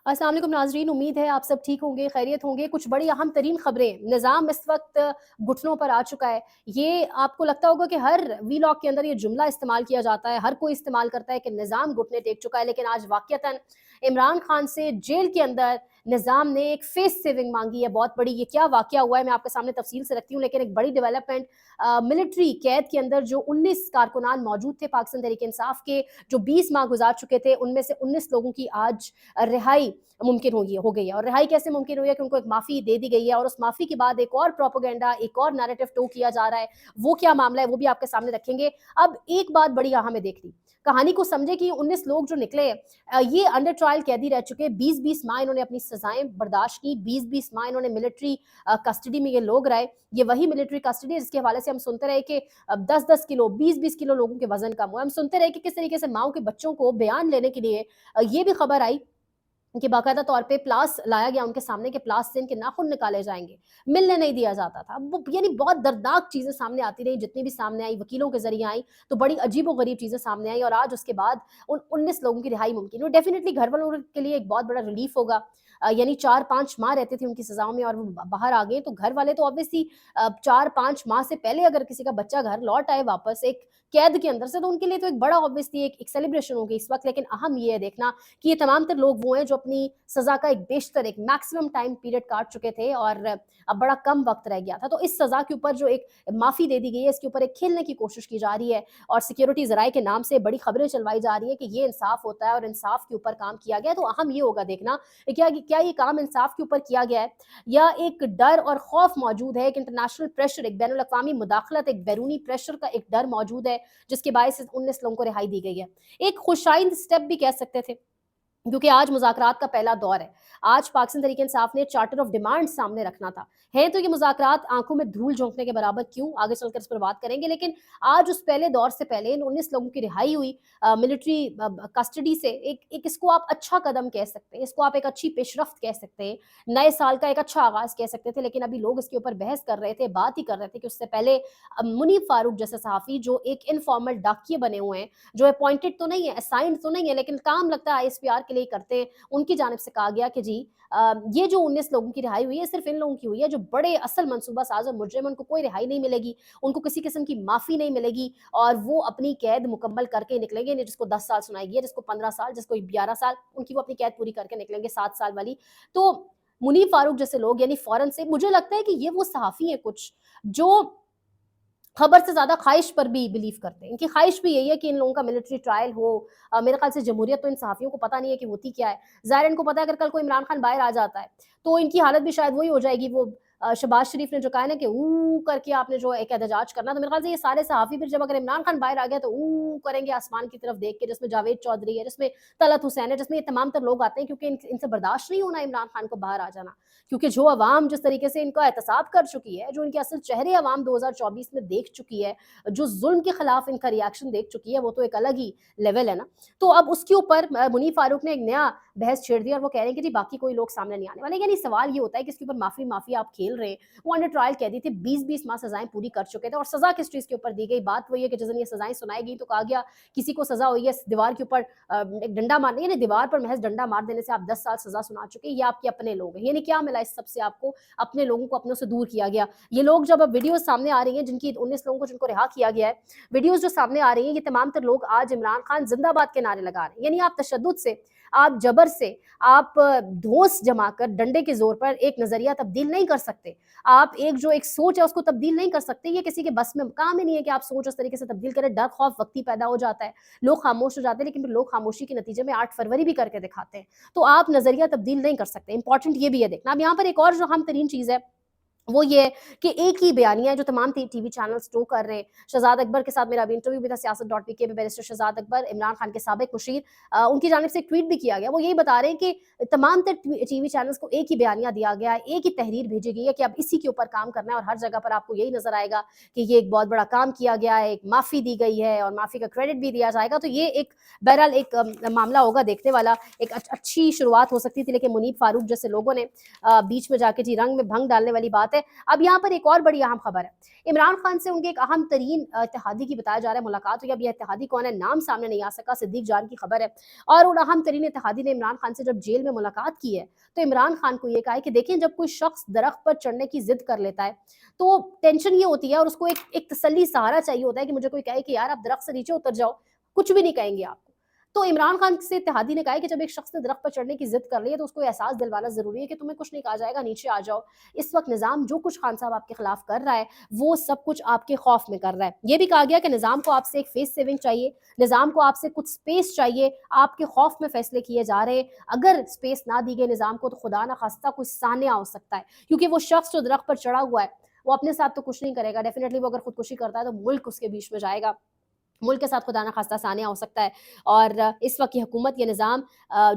अस्सलाम वालेकुम नाज़रीन, उम्मीद है आप सब ठीक होंगे, खैरियत होंगे। कुछ बड़ी अहम तरीन खबरें, निज़ाम इस वक्त घुटनों पर आ चुका है। ये आपको लगता होगा कि हर वीलॉग के अंदर ये जुमला इस्तेमाल किया जाता है, हर कोई इस्तेमाल करता है कि निज़ाम घुटने टेक चुका है, लेकिन आज वाक़यतन इमरान खान से जेल के अंदर निज़ाम ने एक फेस सेविंग मांगी है बहुत बड़ी। ये क्या वाक़या हुआ है मैं आपके सामने तफसील से रखती हूँ, लेकिन एक बड़ी डेवलपमेंट, मिलिट्री कैद के अंदर जो 19 कारकुनान मौजूद थे पाकिस्तान तहरीक इंसाफ के, जो 20 माह गुजार चुके थे, उनमें से 19 लोगों की आज रिहाई मुमकिन हो गई है। और रिहाई कैसे मुमकिन हुई है कि उनको एक माफ़ी दे दी गई है, और उस माफ़ी के बाद एक और प्रोपेगेंडा, एक और नैरेटिव टो किया जा रहा है। वो क्या मामला है वो भी आपके सामने रखेंगे। अब एक बात बड़ी अहम है देखनी, कहानी को समझे कि 19 लोग जो निकले, ये अंडर ट्रायल कैदी रह चुके। 20-20 माह इन्होंने अपनी सजाएं बर्दाश्त की, 20-20 माह इन्होंने मिलिट्री कस्टडी में ये लोग रहे। ये वही मिलिट्री कस्टडी जिसके हवाले से हम सुनते रहे कि 10-10 किलो, 20-20 किलो लोगों के वजन कम हुआ। हम सुनते रहे कि किस तरीके से माओ के बच्चों को बयान लेने के लिए ये भी खबर आई कि बाकायदा तौर पे प्लास लाया गया उनके सामने कि प्लास से इनके नाखून निकाले जाएंगे, मिलने नहीं दिया जाता था। वो यानी बहुत दर्दनाक चीज़ें सामने आती रही, जितनी भी सामने आई वकीलों के जरिए आई, तो बड़ी अजीब व गरीब चीज़ें सामने आई, और आज उसके बाद उन 19 लोगों की रिहाई मुमकिन हुई। डेफिनेटली घर वालों के लिए एक बहुत बड़ा रिलीफ होगा। यानी 4-5 माह रहते थे उनकी सजाओं में और वो बाहर आ गए, तो घर वाले तो ऑब्वियसली 4-5 माह से पहले अगर किसी का बच्चा घर लौट आए वापस एक कैद के अंदर से, तो उनके लिए तो एक बड़ा ऑब्वियसली एक सेलिब्रेशन होगी इस वक्त। लेकिन अहम ये है देखना कि ये तमाम तर लोग वो हैं जो अपनी सज़ा का एक बेशतर, एक मैक्सिमम टाइम पीरियड काट चुके थे, और अब बड़ा कम वक्त रह गया था। तो इस सज़ा के ऊपर जो एक माफ़ी दे दी गई है, इसके ऊपर एक खेलने की कोशिश की जा रही है, और सिक्योरिटी ज़राए के नाम से बड़ी खबरें चलवाई जा रही हैं कि ये इंसाफ होता है और इंसाफ के ऊपर काम किया गया है। तो अहम ये होगा देखना क्या क्या ये काम इंसाफ के ऊपर किया गया है, या एक डर और खौफ मौजूद है, एक इंटरनेशनल प्रेशर, एक बैनुल अक़वामी मुदाखलत, एक बैरूनी प्रेशर का एक डर मौजूद है, जिसके बायस 19 लोगों को रिहाई दी गई है। एक खुशाइंद स्टेप भी कह सकते थे, क्योंकि आज मुज़ाकरात का पहला दौर है। आज पाकिस्तान तहरीक इंसाफ ने चार्टर ऑफ डिमांड सामने रखना था। हैं तो ये मुज़ाकरात आंखों में धूल झोंकने के बराबर क्यों, आगे चलकर इस पर बात करेंगे, लेकिन आज उस पहले दौर से पहले इन 19 लोगों की रिहाई हुई मिलिट्री कस्टडी से। एक इसको आप अच्छा कदम कह सकते हैं, इसको आप एक अच्छी पेशरफ्त कह सकते हैं, नए साल का एक अच्छा आगाज़ कह सकते थे। लेकिन अभी लोग इसके ऊपर बहस कर रहे थे, बात ही कर रहे थे कि उससे पहले मुनीब फारूक जैसे सहाफ़ी जो एक इनफॉर्मल डाकिये बने हुए हैं, जो अपॉइंटेड तो नहीं है, असाइंड तो नहीं है, लेकिन काम लगता है आईएसपीआर के लिए करते हैं, उनकी जानिब से कहा गया कि जी ये जो 19 लोगों की रिहाई हुई है सिर्फ इन लोगों की हुई है जो बड़े असल मंसूबा साज और मुजरिम, उनको कोई रिहाई नहीं मिलेगी, उनको किसी किस्म की माफ़ी नहीं मिलेगी, और वो अपनी कैद मुकम्मल करके निकलेंगे। जिसको 10 साल सुनाई गई है, जिसको 15 साल, जिसको 11 साल, उनकी वो अपनी कैद पूरी करके निकलेंगे 7 साल वाली। तो मुनीब फारूक जैसे लोग यानी फौरन से, मुझे लगता है कि ये वो सहाफ़ी हैं कुछ जो खबर से ज़्यादा ख्वाहिश पर भी बिलीव करते हैं। इनकी ख्वाहिश भी यही है कि इन लोगों का मिलिट्री ट्रायल हो। मेरे ख्याल से जमहूरियत तो इन सहाफ़ियों को पता नहीं है कि होती क्या है। ज़ाहिर है इनको पता है अगर कल को इमरान खान बाहर आ जाता है, तो इनकी हालत भी शायद वही हो जाएगी। वो शहबाज शरीफ ने जो कहा है ना कि ऊ करके आपने जो एक एहतजाज करना, तो मेरे ख्याल से ये सारे सहाफ़ी फिर जब अगर इमरान खान बाहर आ गया तो ऊ करेंगे आसमान की तरफ देख के, जिसमें जावेद चौधरी है, जिसमें तलत हुसैन है, जिसमें ये तमाम तर लोग आते हैं, क्योंकि इनसे बर्दाश्त नहीं होना इमरान खान को बाहर आ जाना। क्योंकि जो अवाम जिस तरीके से इनका एहतसाब कर चुकी है, जो इनके असल चेहरे अवाम 2024 में देख चुकी है, जो जुल्म के खिलाफ इनका रिएक्शन देख चुकी है, वो तो एक अलग ही लेवल है ना। तो अब उसके ऊपर मुनीब फारूक ने एक नया बहस छेड़ दिया, और वो कह रहे हैं कि जी बाकी कोई लोग सामने नहीं आने वाले। यानी सवाल ये होता है कि इसके ऊपर माफी माफी आप खेल रहे हैं। वो अंडर ट्रायल कैदी थे, 20-20 माह सजाएं पूरी कर चुके थे, और सजा किस चीज के ऊपर दी गई, बात वही है कि जिस दिन ये सजाएं सुनाई गई तो कहा गया किसी को सजा हुई है दीवार के ऊपर एक डंडा मारने, यानी दीवार पर महज डंडा मार देने से आप 10 साल सजा सुना चुके, ये आपके अपने लोग हैं। यानी क्या मिला इस सबसे, आपको अपने लोगों को अपनों से दूर किया गया। ये लोग जब अब वीडियो सामने आ रही हैं, जिनकी 19 लोगों को जिनको रिहा किया गया है, वीडियोस जो सामने आ रही हैं, ये तमाम तर लोग आज इमरान खान जिंदाबाद के नारे लगा रहे हैं। यानी आप तशद्दुद से, आप जबर से, आप धौंस जमाकर डंडे के जोर पर एक नजरिया तब्दील नहीं कर सकते। आप एक जो एक सोच है उसको तब्दील नहीं कर सकते। ये किसी के बस में काम ही नहीं है कि आप सोच उस तरीके से तब्दील करें। डर खौफ वक्ती पैदा हो जाता है, लोग खामोश हो जाते हैं, लेकिन फिर लोग खामोशी के नतीजे में 8 फरवरी भी करके दिखाते हैं। तो आप नजरिया तब्दील नहीं कर सकते। इंपॉर्टेंट ये भी है देखना। अब यहाँ पर एक और जो अहम तरीन चीज है वो ये है कि एक ही बयानिया है जो तमाम टीवी चैनल स्टो कर रहे हैं। शहजाद अकबर के साथ मेरा अभी इंटरव्यू भी था siyaset.pk पे, बैरिस्टर शहजाद अकबर, इमरान खान के साबिक मुशीर, उनकी जानिब से एक ट्वीट भी किया गया। वो यही बता रहे हैं कि तमाम तर टीवी चैनल्स को एक ही बयानिया दिया गया है, एक ही तहरीर भेजी गई है कि अब इसी के ऊपर काम करना है, और हर जगह पर आपको यही नजर आएगा कि ये एक बहुत बड़ा काम किया गया है, एक माफ़ी दी गई है और माफ़ी का क्रेडिट भी दिया जाएगा। तो ये एक बहरहाल एक मामला होगा देखने वाला, एक अच्छी शुरुआत हो सकती थी, लेकिन मुनीब फारूक जैसे लोगों ने बीच में जाके जी रंग में भंग डालने वाली बात बात है। अब यहाँ पर एक और बड़ी अहम खबर है, इमरान खान से उनके एक अहम तरीन इत्तेहादी की बताया जा रहा है मुलाकात हुई। अब यह इत्तेहादी कौन है, नाम सामने नहीं आ सका, सिद्दीक जान की खबर है। और उन अहम तरीन इत्तेहादी ने इमरान खान से जब जेल में मुलाकात की है, तो इमरान खान को ये कहा है कि देखें, जब कोई शख्स दरख्त पर चढ़ने की जिद कर लेता है तो टेंशन ये होती है, और उसको एक तसल्ली सहारा चाहिए होता है कि मुझे कोई कहे कि यार आप दरख्त से नीचे उतर जाओ, कुछ भी नहीं कहेंगे आपको। तो इमरान खान से इत्तेहादी ने कहा है कि जब एक शख्स ने दरख्त पर चढ़ने की जिद कर ली है तो उसको एहसास दिलवाना जरूरी है कि तुम्हें कुछ नहीं कहा जाएगा, नीचे आ जाओ। इस वक्त निजाम जो कुछ खान साहब आपके खिलाफ कर रहा है, वो सब कुछ आपके खौफ में कर रहा है। ये भी कहा गया कि निजाम को आपसे एक फेस सेविंग चाहिए, निजाम को आपसे कुछ स्पेस चाहिए, आपके खौफ में फैसले किए जा रहे हैं। अगर स्पेस ना दी गई निजाम को तो खुदा ना खास्ता कोई सान्या हो सकता है, क्योंकि वो शख्स जो दरख्त पर चढ़ा हुआ है वो अपने साथ तो कुछ नहीं करेगा, डेफिनेटली वो अगर खुदकुशी करता है तो मुल्क उसके बीच में जाएगा, मुल्क के साथ खुदा ना खास्ता सानिया हो सकता है। और इस वक्त ये हुकूमत, ये निज़ाम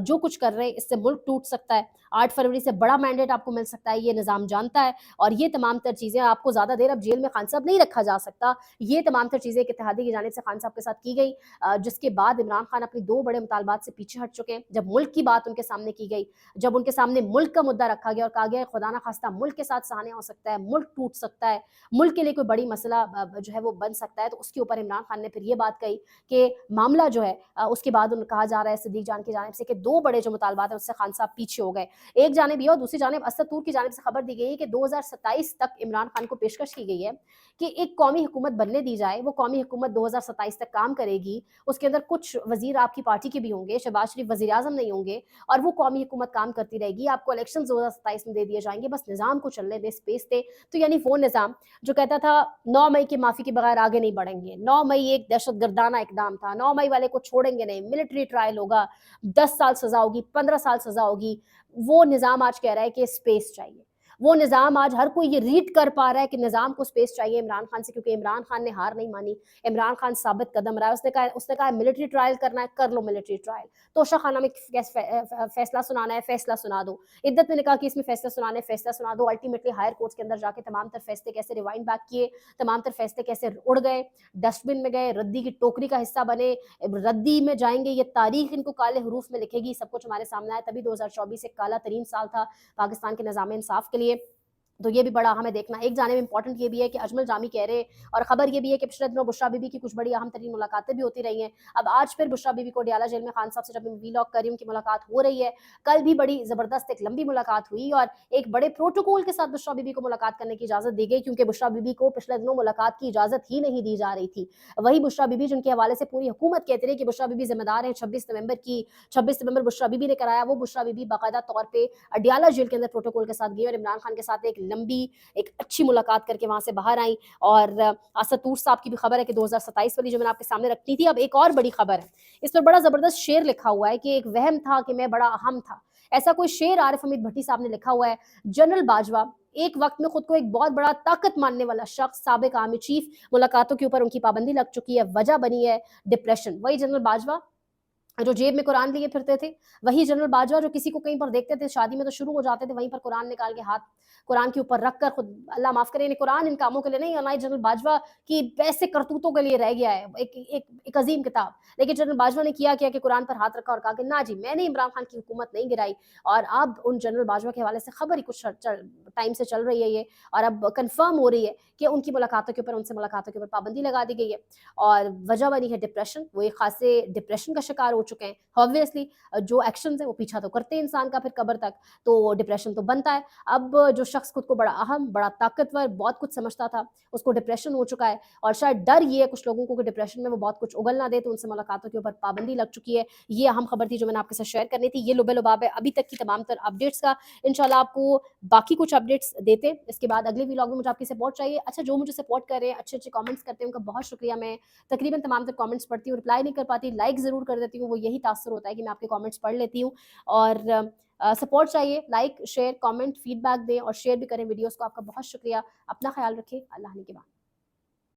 जो कुछ कर रहे हैं, इससे मुल्क टूट सकता है। 8 फरवरी से बड़ा मैंडेट आपको मिल सकता है, ये निज़ाम जानता है। और ये तमाम तर चीज़ें, आपको ज़्यादा देर अब जेल में खान साहब नहीं रखा जा सकता। ये तमाम तर चीज़ें एक इत्तेहादी की जानिब से खान साहब के साथ की गई, जिसके बाद इमरान खान अपनी 2 बड़े मुतालबात से पीछे हट चुके हैं। जब मुल्क की बात उनके सामने की गई, जब उनके सामने मुल्क का मुद्दा रखा गया और कहा गया खुदा ना खास्ता मुल्क के साथ सानिया हो सकता है, मुल्क टूट सकता है, मुल्क के लिए कोई बड़ी मसला जो है वो बन सकता है, तो उसके ऊपर इमरान खान ने फिर ये बात कही कि मामला जो है उसके बाद उन्हें कहा जा रहा है सिद्दीक जान की जानिब से कि 2 बड़े जो मुतालबात है उससे खान साहब पीछे हो गए। एक जानिब ये और दूसरी जानिब असद तूर की जानिब से खबर दी गई है कि 2027 तक इमरान खान को पेशकश की गई है कि एक कौमी हुकूमत बनने दी जाए। वो कौमी हुकूमत 2027 तक काम करेगी, उसके अंदर कुछ वजीर आपकी पार्टी के भी होंगे, शहबाज शरीफ वजीर आजम नहीं होंगे, और वो कौमी हुकूमत काम करती रहेगी। आपको इलेक्शन 2027 में दे दिए जाएंगे, बस निज़ाम को चलने दे, स्पेस दे। तो यानी वो निज़ाम जो कहता था 9 मई की माफ़ी के बगैर आगे नहीं बढ़ेंगे, 9 मई एक दहशतगर्दाना इकदाम था, 9 मई वाले को छोड़ेंगे नहीं, मिलिट्री ट्रायल होगा, 10 साल सजा होगी, 15 साल सजा होगी, वो निज़ाम आज कह रहा है कि स्पेस चाहिए। वो निज़ाम आज हर कोई ये रीड कर पा रहा है कि निज़ाम को स्पेस चाहिए इमरान खान से, क्योंकि इमरान खान ने हार नहीं मानी, इमरान खान साबित कदम रहा है। उसने कहा मिलिट्री ट्रायल करना है, कर लो मिलिट्री ट्रायल। तोशा खाना में फैसला सुनाना है, फैसला सुना दो। इद्दत ने कहा कि इसमें फैसला सुनाने, फैसला सुना दो। अल्टीमेटली हायर कोर्ट्स के अंदर जाके तमाम तर फैसले कैसे रिवाइंड बैक किए, तमाम तर फैसले कैसे उड़ गए, डस्टबिन में गए, रद्दी की टोकरी का हिस्सा बने, रद्दी में जाएंगे, ये तारीख इनको काले हरूफ में लिखेगी। सब कुछ हमारे सामने आया, तभी 2024 एक काला तरीन साल था पाकिस्तान के निज़ाम इंसाफ के लिए। तो ये भी बड़ा हमें देखना। एक जानिब इंपॉर्टेंट ये भी है कि अजमल जामी कह रहे, और खबर ये भी है कि पिछले दिनों बुशरा बीबी की कुछ बड़ी अहम तरीन मुलाकातें भी होती रही हैं। अब आज फिर बुशरा बीबी को डियाला जेल में खान साहब से जब वीलॉग कर रही उनकी मुलाकात हो रही है। कल भी बड़ी जबरदस्त एक लंबी मुलाकात हुई और एक बड़े प्रोटोकॉल के साथ बुशरा बीबी को मुलाकात करने की इजाजत दी गई, क्योंकि बुशरा बीबी को पिछले दिनों मुलाकात की इजाजत ही नहीं दी जा रही थी। वही बुशरा बीबी जिनके हवाले से पूरी हुकूमत कहती रही कि बुशरा बीबी जिम्मेदार है 26 नवंबर की, 26 नवंबर बुशरा बीबी ने कराया, वो बुशरा बीबी बाकायदा तौर पर अडियाला जेल के अंदर प्रोटोकॉल के साथ गई और इमरान खान के साथ एक लंबी, एक अच्छी मुलाकात करके वहां से बाहर आई। और असद तूर साहब की भी खबर है कि 2027 वाली जो मैंने आपके सामने रखनी थी। अब एक और बड़ी खबर है, इस पर बड़ा जबरदस्त शेर लिखा हुआ है कि एक वहम था कि मैं बड़ा अहम था, ऐसा कोई शेर आरिफ हमीद भट्टी साहब ने लिखा हुआ है। जनरल बाजवा एक वक्त में खुद को एक बहुत बड़ा ताकत मानने वाला शख्स, साबिक आर्मी चीफ, मुलाकातों के ऊपर उनकी पाबंदी लग चुकी है, वजह बनी है डिप्रेशन। वही जनरल बाजवा जो जेब में कुरान लिए फिरते थे, वही जनरल बाजवा जो किसी को कहीं पर देखते थे, शादी में तो शुरू हो जाते थे, वहीं पर कुरान निकाल के हाथ कुरान के ऊपर रख कर, खुद अल्लाह माफ करे, कुरान इन कामों के लिए नहीं, और जनरल बाजवा की ऐसे करतूतों के लिए रह गया है एक अजीम किताब। लेकिन जनरल बाजवा ने किया कि कुरान पर हाथ रखा और कहा कि ना जी, मैंने इमरान खान की हुकूमत नहीं गिराई। और अब उन जनरल बाजवा के हवाले से खबर ही कुछ टाइम से चल रही है ये, और अब कंफर्म हो रही है कि उनकी मुलाकातों के ऊपर, उनसे मुलाकातों के ऊपर पाबंदी लगा दी गई है। और वजह बनी है डिप्रेशन। वो एक खासे डिप्रेशन का शिकार हो चुके हैं। ऑब्वियसली जो एक्शन है वो पीछा तो करते हैं इंसान का फिर कब्र तक, तो डिप्रेशन तो बनता है। अब जो शख्स खुद को बड़ा अहम, बड़ा ताकतवर, बहुत कुछ समझता था, उसको डिप्रेशन हो चुका है। और शायद डर ये है कुछ लोगों को कि डिप्रेशन में वो बहुत कुछ उगल ना दे, तो उनसे मुलाकातों के ऊपर पाबंदी लग चुकी है। ये अहम खबर थी जो मैंने आपके साथ शेयर करनी थी। ये लुबे लुबाब है अभी तक की तमाम तर अपडेट्स का। इंशाल्लाह आपको बाकी कुछ अपडेट्स देते, इसके बाद अगले व्लॉग में मुझे आपकी सपोर्ट चाहिए। अच्छा, जो मुझे सपोर्ट कर रहे हैं, अच्छे अच्छे कमेंट्स करते हैं, उनका बहुत शुक्रिया। मैं तकरीबन तमाम तर कमेंट्स पढ़ती हूँ, रिप्लाई नहीं कर पाती, लाइक ज़रूर कर देती हूँ। वो यही तासुर होता है कि मैं आपके कमेंट्स पढ़ लेती हूँ। और सपोर्ट चाहिए, लाइक शेयर कमेंट फीडबैक दें और शेयर भी करें वीडियोस को। आपका बहुत शुक्रिया। अपना ख्याल रखें। अल्लाह ने के बाद।